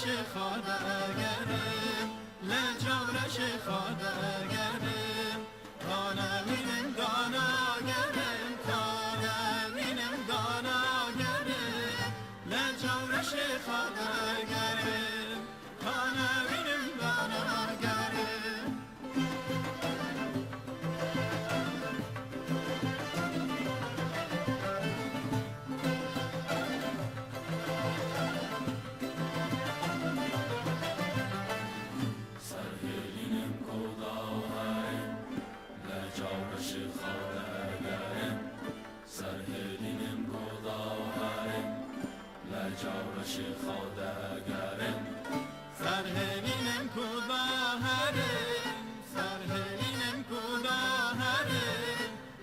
خادگرم لجورش خادگرم کانمینم داناگرم کانمینم داناگرم لجورش خادگرم کانمینم داناگرم جورش خادگرم سرهلینم کداهرم سرهلینم کداهرم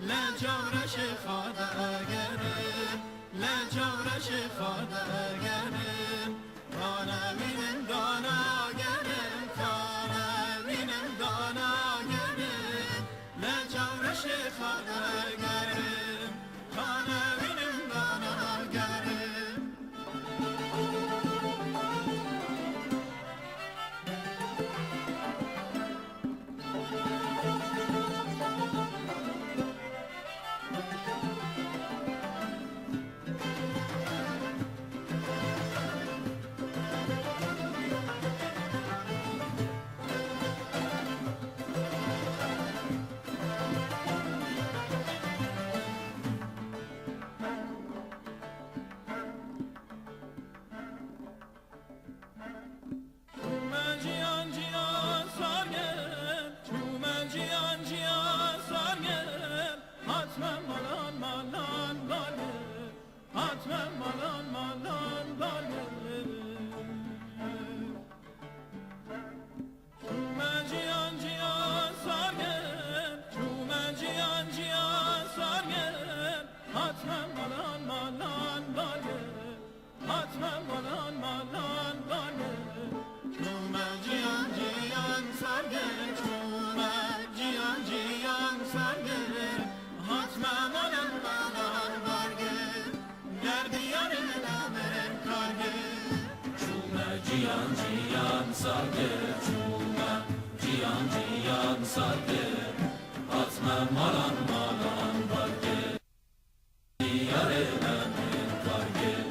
لجورش خادگرم لجورش خادگرم کانمینم داناگرم کانمینم داناگرم لجورش خادگرم کانمینم داناگرم جیان جیان ساگر چومه جیان جیان ساگر حتما مالان مالان برگه دیاره نمین کارگه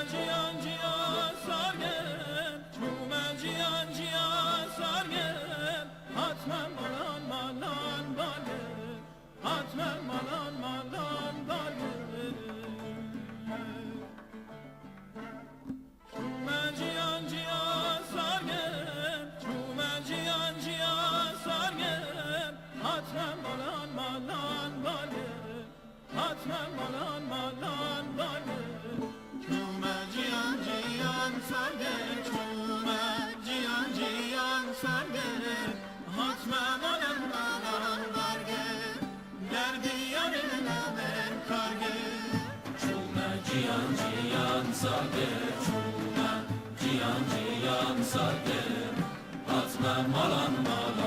جیان جیان ساگر چومه جیان جیان ساگر حتما مالان مالان برگه حتما مالان مالان برگه چومه جیان جیان ساگر چومه جیان جیان ساگر حتما مالان مالان برگه حتما مالان مالان برگه چومه جیان جیان ساگر چومه جیان جیان ساگر حتما مالان مالان برگه در دیار نمن کارگه چومه جیان جیان ساگر چومه جیان جیان ساگر حتما مالان مالان